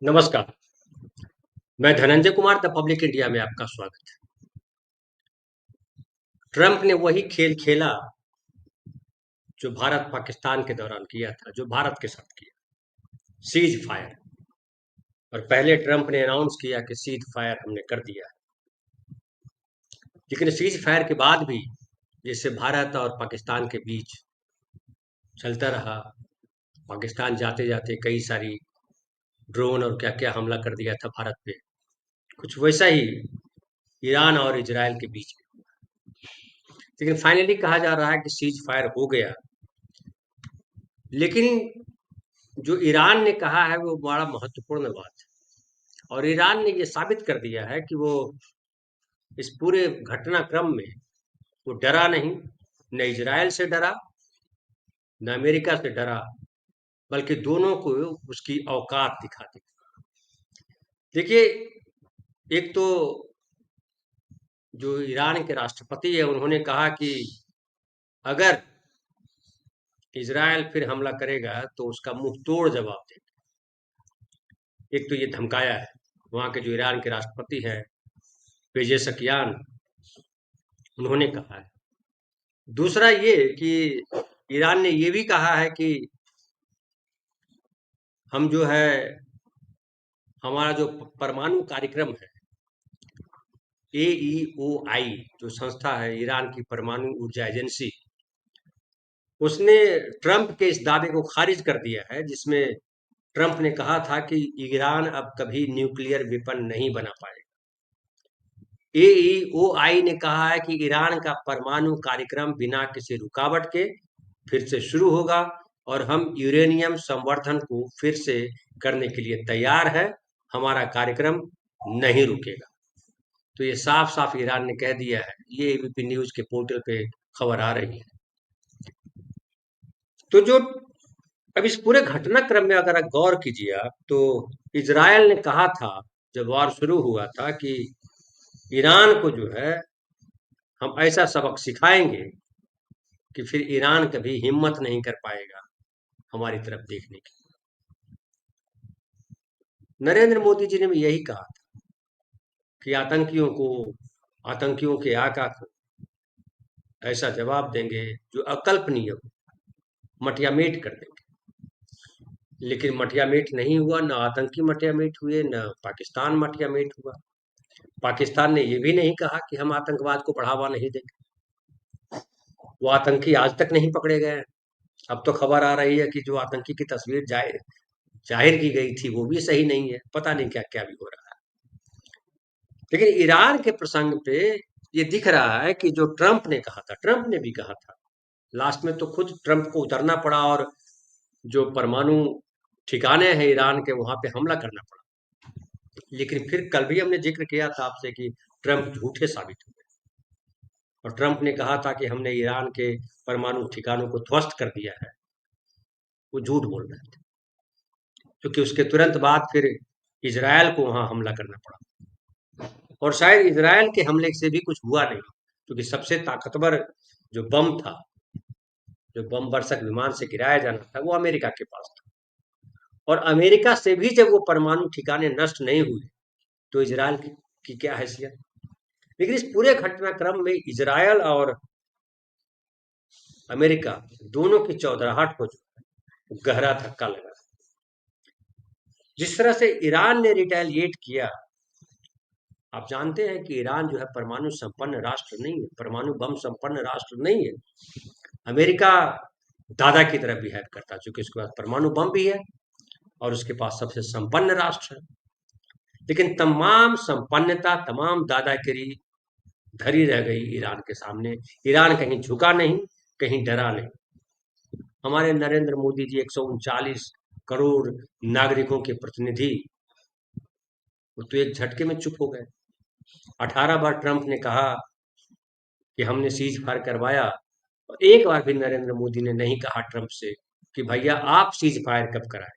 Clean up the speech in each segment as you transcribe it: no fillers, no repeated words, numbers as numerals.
नमस्कार। मैं Dhananjay Kumar the public India में आपका स्वागत है। ट्रंप ने वही खेल खेला जो भारत पाकिस्तान के दौरान किया था, जो भारत के साथ किया, सीज फायर। और पहले ट्रंप ने अनाउंस किया कि सीज फायर हमने कर दिया है, लेकिन सीज फायर के बाद भी जैसे भारत और पाकिस्तान के बीच चलता रहा। पाकिस्तान जाते जाते कई सारी ड्रोन और क्या क्या हमला कर दिया था भारत पे। कुछ वैसा ही ईरान और इजराइल के बीच में। लेकिन फाइनली कहा जा रहा है कि सीज फायर हो गया। लेकिन जो ईरान ने कहा है वो बड़ा महत्वपूर्ण बात है, और ईरान ने ये साबित कर दिया है कि वो इस पूरे घटनाक्रम में वो डरा नहीं, न इजराइल से डरा, न अमेरिका से डरा, बल्कि दोनों को उसकी औकात दिखा दी। देखिए, एक तो जो ईरान के राष्ट्रपति है उन्होंने कहा कि अगर इजराइल फिर हमला करेगा तो उसका मुंह तोड़ जवाब देगा। एक तो ये धमकाया है वहां के जो ईरान के राष्ट्रपति हैं, पेजेशकियान, उन्होंने कहा है। दूसरा ये कि ईरान ने ये भी कहा है कि हम जो है, हमारा जो परमाणु कार्यक्रम है, AEOI जो संस्था है, ईरान की परमाणु ऊर्जा एजेंसी, उसने ट्रंप के इस दावे को खारिज कर दिया है, जिसमें ट्रंप ने कहा था कि ईरान अब कभी न्यूक्लियर वेपन नहीं बना पाएगा। AEOI ने कहा है कि ईरान का परमाणु कार्यक्रम बिना किसी रुकावट के फिर से शुरू होगा और हम यूरेनियम संवर्धन को फिर से करने के लिए तैयार है। हमारा कार्यक्रम नहीं रुकेगा। तो ये साफ साफ ईरान ने कह दिया है। ये एबीपी न्यूज के पोर्टल पे खबर आ रही है। तो जो अब इस पूरे घटनाक्रम में अगर आप गौर कीजिए आप, तो इजराइल ने कहा था जब वॉर शुरू हुआ था कि ईरान को जो है हम ऐसा सबक सिखाएंगे कि फिर ईरान कभी हिम्मत नहीं कर पाएगा हमारी तरफ देखने की। नरेंद्र मोदी जी ने भी यही कहा था कि आतंकियों के आका को ऐसा जवाब देंगे जो अकल्पनीय हो, मटियामेट कर देंगे। लेकिन मटियामेट नहीं हुआ, न आतंकी मटियामेट हुए, न पाकिस्तान मटियामेट हुआ। पाकिस्तान ने ये भी नहीं कहा कि हम आतंकवाद को बढ़ावा नहीं देंगे। वो आतंकी आज तक नहीं पकड़े गए हैं। अब तो खबर आ रही है कि जो आतंकी की तस्वीर जाहिर जाहिर की गई थी वो भी सही नहीं है। पता नहीं क्या क्या भी हो रहा है। लेकिन ईरान के प्रसंग पे ये दिख रहा है कि जो ट्रंप ने कहा था, ट्रंप ने भी कहा था, लास्ट में तो खुद ट्रंप को उतरना पड़ा और जो परमाणु ठिकाने हैं ईरान के वहां पे हमला करना पड़ा। लेकिन फिर कल भी हमने जिक्र किया था आपसे कि ट्रंप झूठे साबित हुए, और ट्रंप ने कहा था कि हमने ईरान के परमाणु ठिकानों को ध्वस्त कर दिया है। वो झूठ बोल रहे थे, क्योंकि उसके तुरंत बाद फिर इजराइल को वहां हमला करना पड़ा, और शायद इजराइल के हमले से भी कुछ हुआ नहीं, क्योंकि सबसे ताकतवर जो बम था, जो बम वर्षक विमान से गिराया जाना था, वो अमेरिका के पास था। और अमेरिका से भी जब वो परमाणु ठिकाने नष्ट नहीं हुए तो इजराइल की क्या हैसियत। लेकिन इस पूरे घटनाक्रम में इजराइल और अमेरिका दोनों की चौधराहट को जो गहरा धक्का लगा। जिस तरह से ईरान ने रिटेलिएट किया, आप जानते हैं कि ईरान जो है परमाणु संपन्न राष्ट्र नहीं है, परमाणु बम संपन्न राष्ट्र नहीं है। अमेरिका दादा की तरह बिहेव करता है, क्योंकि उसके पास परमाणु बम भी है और उसके पास सबसे संपन्न राष्ट्र है। लेकिन तमाम संपन्नता, तमाम दादागिरी धरी रह गई ईरान के सामने। ईरान कहीं झुका नहीं, कहीं डरा नहीं। हमारे नरेंद्र मोदी जी 139 करोड़ नागरिकों के प्रतिनिधि, वो तो एक झटके में चुप हो गए। 18 बार ट्रंप ने कहा कि हमने सीज फायर करवाया, और एक बार भी नरेंद्र मोदी ने नहीं कहा ट्रंप से कि भैया आप सीज फायर कब कराए।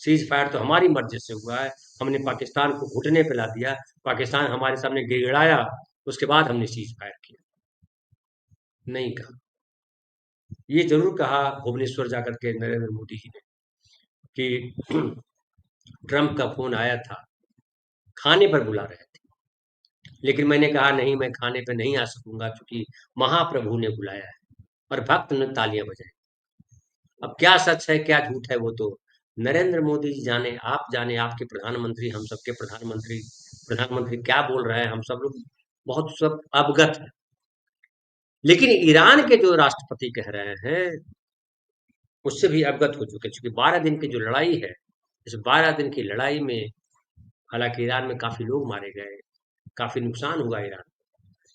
सीज फायर तो हमारी मर्जी से हुआ है, हमने पाकिस्तान को घुटने पे ला दिया, पाकिस्तान हमारे सामने गिड़गिड़ाया, उसके बाद हमने सीज फायर किया। नहीं कहा। ये ज़रूर कहा भुवनेश्वर जाकर के नरेंद्र मोदी जी ने कि ट्रम्प का फ़ोन आया था, खाने पर बुला रहे थे। लेकिन मैंने कहा नहीं, मैं खाने पे नहीं आ सकूँगा क्योंकि महाप्रभु ने बुलाया है और भक्त ने तालियाँ बजाई। अब क्या सच है, क्या झूठ है, वो तो नरेंद्र मोदी जी जाने, आप जाने, आपके प्रधानमंत्री, हम सबके प्रधानमंत्री, प्रधानमंत्री क्या बोल रहे हैं, हम सब लोग बहुत सब अवगत हैं। लेकिन ईरान के जो राष्ट्रपति कह रहे हैं, उससे भी अवगत हो चुके, क्योंकि 12 दिन की जो लड़ाई है, इस 12 दिन की लड़ाई में हालांकि ईरान में काफी लोग मारे गए, काफी नुकसान हुआ ईरान,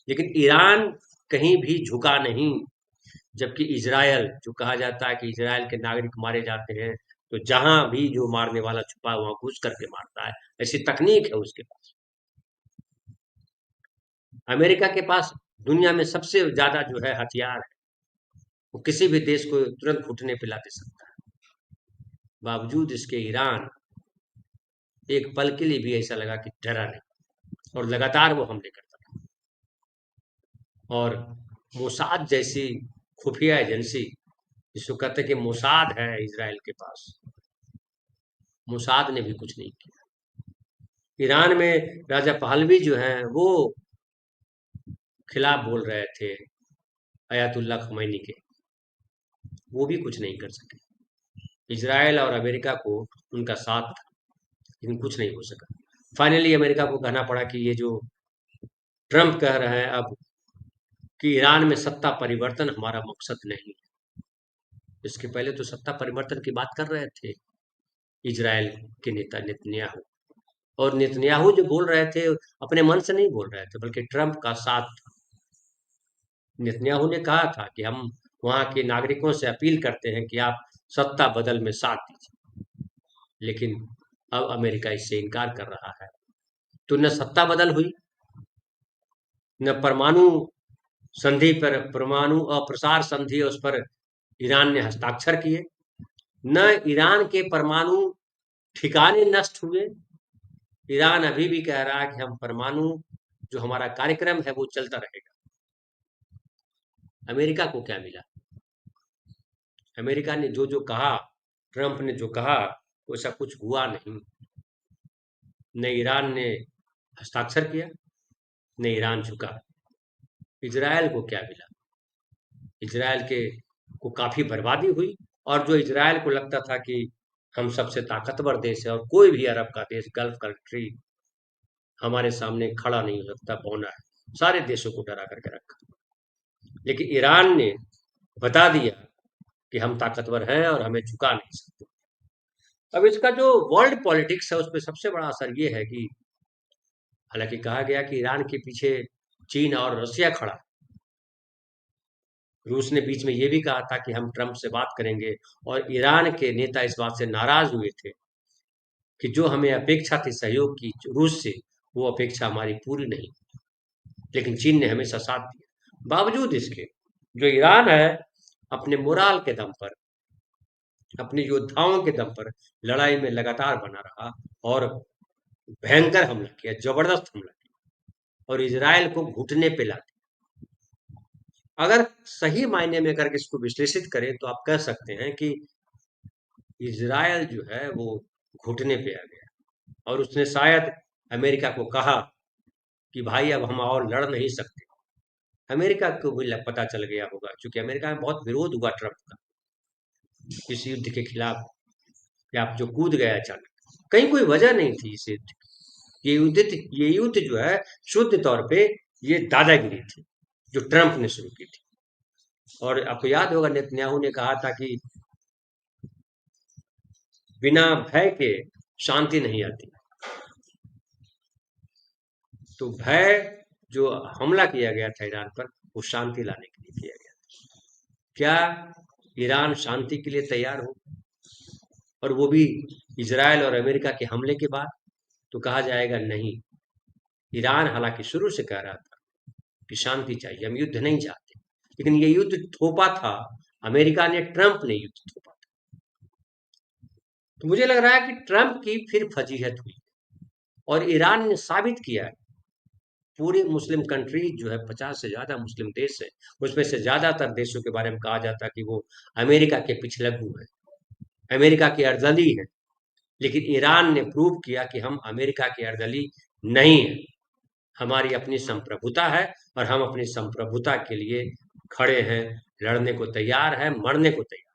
लेकिन ईरान कहीं भी झुका नहीं। जबकि इजरायल, जो कहा जाता है कि इजरायल के नागरिक मारे जाते हैं, तो जहां भी जो मारने वाला छुपा है वहां घुस करके मारता है, ऐसी तकनीक है उसके पास। अमेरिका के पास दुनिया में सबसे ज्यादा जो है हथियार है, वो किसी भी देश को तुरंत घुटने पे ला दे सकता है। बावजूद इसके ईरान एक पल के लिए भी ऐसा लगा कि डरा नहीं, और लगातार वो हमले करता था। और मोसाद जैसी खुफिया एजेंसी, जिसको कहते हैं कि मोसाद है इजराइल के पास, मोसाद ने भी कुछ नहीं किया। ईरान में राजा पहलवी जो हैं वो खिलाफ बोल रहे थे अयातुल्ला खमैनी के, वो भी कुछ नहीं कर सके। इजराइल और अमेरिका को उनका साथ था, लेकिन कुछ नहीं हो सका। फाइनली अमेरिका को कहना पड़ा कि ये जो ट्रम्प कह रहे हैं अब कि ईरान में सत्ता परिवर्तन हमारा मकसद नहीं है। इसके पहले तो सत्ता परिवर्तन की बात कर रहे थे इजराइल के नेता नेतन्याहू, और नेतन्याहू जो बोल रहे थे अपने मन से नहीं बोल रहे थे, बल्कि ट्रम्प का साथ था। नेतन्याहू ने कहा था कि हम वहां के नागरिकों से अपील करते हैं कि आप सत्ता बदल में साथ दीजिए, लेकिन अब अमेरिका इससे इनकार कर रहा है। तो न सत्ता बदल हुई, न परमाणु संधि पर, परमाणु अप्रसार संधि उस पर ईरान ने हस्ताक्षर किए, न ईरान के परमाणु ठिकाने नष्ट हुए। ईरान अभी भी कह रहा है कि हम परमाणु जो हमारा कार्यक्रम है वो चलता रहेगा। अमेरिका को क्या मिला? अमेरिका ने जो जो कहा, ट्रंप ने जो कहा, वैसा कुछ हुआ नहीं। न ईरान ने हस्ताक्षर किया, न ईरान झुका। इजराइल को क्या मिला? इजराइल के को काफी बर्बादी हुई, और जो इजराइल को लगता था कि हम सबसे ताकतवर देश है और कोई भी अरब का देश, गल्फ कंट्री हमारे सामने खड़ा नहीं हो सकता, बौना है, सारे देशों को डरा करके रखा। लेकिन ईरान ने बता दिया कि हम ताकतवर हैं और हमें झुका नहीं सकते। अब इसका जो वर्ल्ड पॉलिटिक्स है उस पर सबसे बड़ा असर ये है कि हालांकि कहा गया कि ईरान के पीछे चीन और रसिया खड़ा है। रूस ने बीच में ये भी कहा था कि हम ट्रंप से बात करेंगे, और ईरान के नेता इस बात से नाराज हुए थे कि जो हमें अपेक्षा थी सहयोग की रूस से, वो अपेक्षा हमारी पूरी नहीं। लेकिन चीन ने हमेशा साथ दिया। बावजूद इसके जो ईरान है अपने मोराल के दम पर, अपने योद्धाओं के दम पर लड़ाई में लगातार बना रहा, और भयंकर हमला किया, जबरदस्त हमला किया, और इजराइल को घुटने पे ला दिया। अगर सही मायने में अगर इसको विश्लेषित करें तो आप कह सकते हैं कि इजराइल जो है वो घुटने पे आ गया, और उसने शायद अमेरिका को कहा कि भाई अब हम और लड़ नहीं सकते। अमेरिका को भी पता चल गया होगा, क्योंकि अमेरिका में बहुत विरोध हुआ ट्रंप का इस युद्ध के खिलाफ, कि आप जो कूद गया अचानक, कहीं कोई वजह नहीं थी इस युद्ध की। ये युद्ध जो है शुद्ध तौर पे ये दादागिरी थी जो ट्रंप ने शुरू की थी। और आपको याद होगा नेतन्याहू ने कहा था कि बिना भय के शांति नहीं आती। तो भय जो हमला किया गया था ईरान पर, वो शांति लाने के लिए किया गया। क्या ईरान शांति के लिए तैयार हो, और वो भी इजराइल और अमेरिका के हमले के बाद? तो कहा जाएगा नहीं। ईरान हालांकि शुरू से कह रहा था कि शांति चाहिए, हम युद्ध नहीं चाहते, लेकिन ये युद्ध थोपा था अमेरिका ने, ट्रंप ने युद्ध थोपा था। तो मुझे लग रहा है कि ट्रंप की फिर फजीहत हुई, और ईरान ने साबित किया पूरी मुस्लिम कंट्री जो है 50 से ज़्यादा मुस्लिम देश है, उसमें से ज़्यादातर देशों के बारे में कहा जाता है कि वो अमेरिका के पिछलग्गू हैं, अमेरिका के अर्दली हैं। लेकिन ईरान ने प्रूव किया कि हम अमेरिका के अर्दली नहीं हैं। हमारी अपनी संप्रभुता है और हम अपनी संप्रभुता के लिए खड़े हैं, लड़ने को तैयार हैं, मरने को तैयार।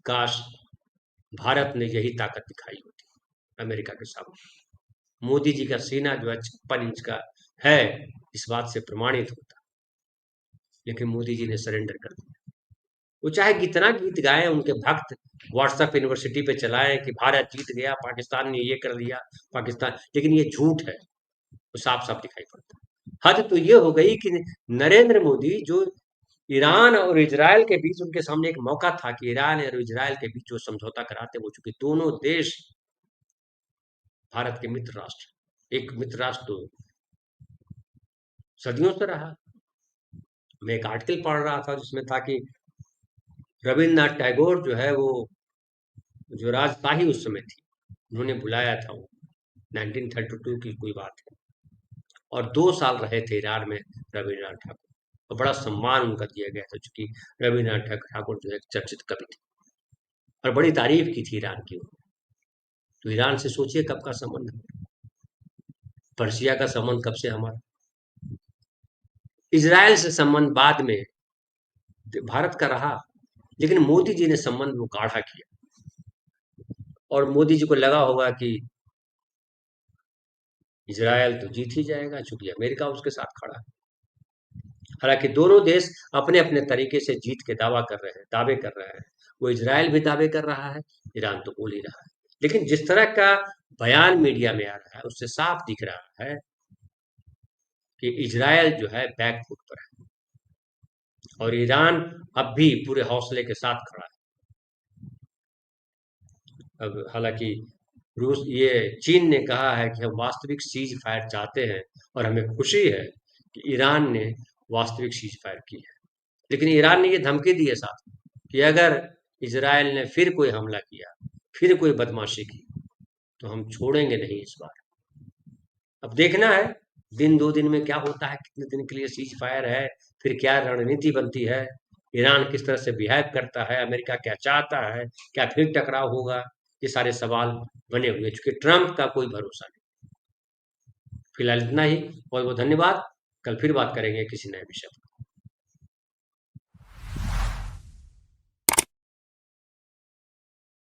काश भारत ने यही ताकत दिखाई होती अमेरिका के सामने। मोदी जी का सीना जो है 56 इंच का है, इस बात से प्रमाणित होता। लेकिन मोदी जी ने सरेंडर कर दिया। वो चाहे कितना गीत गाएं, उनके भक्त व्हाट्सएप यूनिवर्सिटी पे चलाएं कि भारत जीत गया, पाकिस्तान ने ये कर दिया, पाकिस्तान, लेकिन ये झूठ है, वो साफ साफ दिखाई पड़ता है। हद तो ये हो गई कि नरेंद्र मोदी जो ईरान और इजराइल के बीच, उनके सामने एक मौका था कि ईरान और इजराइल के बीच जो समझौता कराते, वो चूंकि दोनों देश भारत के मित्र राष्ट्र, एक मित्र राष्ट्र तो सदियों से रहा। मैं एक आर्टिकल पढ़ रहा था जिसमें था कि रविन्द्रनाथ टैगोर जो है वो, जो राजशाही उस समय थी, उन्होंने बुलाया था, वो 1932 की कोई बात है, और 2 साल रहे थे ईरान में रविन्द्रनाथ ठाकुर, और बड़ा सम्मान उनका दिया गया था, चूंकि रविन्द्रनाथ ठाकुर जो है एक चर्चित कवि थे और बड़ी तारीफ की थी ईरान की। तो ईरान से सोचिए कब का संबंध है, पर्शिया का संबंध कब से हमारा, इजराइल से संबंध बाद में भारत का रहा, लेकिन मोदी जी ने संबंध वो गाढ़ा किया। और मोदी जी को लगा होगा कि इजराइल तो जीत ही जाएगा, चूंकि अमेरिका उसके साथ खड़ा है। हालांकि दोनों देश अपने अपने तरीके से जीत के दावे कर रहे हैं। वो इजराइल भी दावे कर रहा है, ईरान तो बोल ही रहा है। लेकिन जिस तरह का बयान मीडिया में आ रहा है, उससे साफ दिख रहा है कि इजराइल जो है बैक फुट पर है और ईरान अब भी पूरे हौसले के साथ खड़ा है। अब हालांकि ये चीन ने कहा है कि हम वास्तविक सीज फायर चाहते हैं और हमें खुशी है कि ईरान ने वास्तविक सीज फायर की है। लेकिन ईरान ने ये धमकी दी है साथ कि अगर इजराइल ने फिर कोई हमला किया, फिर कोई बदमाशी की, तो हम छोड़ेंगे नहीं इस बार। अब देखना है दिन 2 दिन में क्या होता है, कितने दिन के लिए सीज फायर है, फिर क्या रणनीति बनती है, ईरान किस तरह से बिहेव करता है, अमेरिका क्या चाहता है, क्या फिर टकराव होगा, ये सारे सवाल बने हुए, चूंकि ट्रंप का कोई भरोसा नहीं। फिलहाल इतना ही, बहुत बहुत धन्यवाद। कल फिर बात करेंगे किसी नए विषय पर।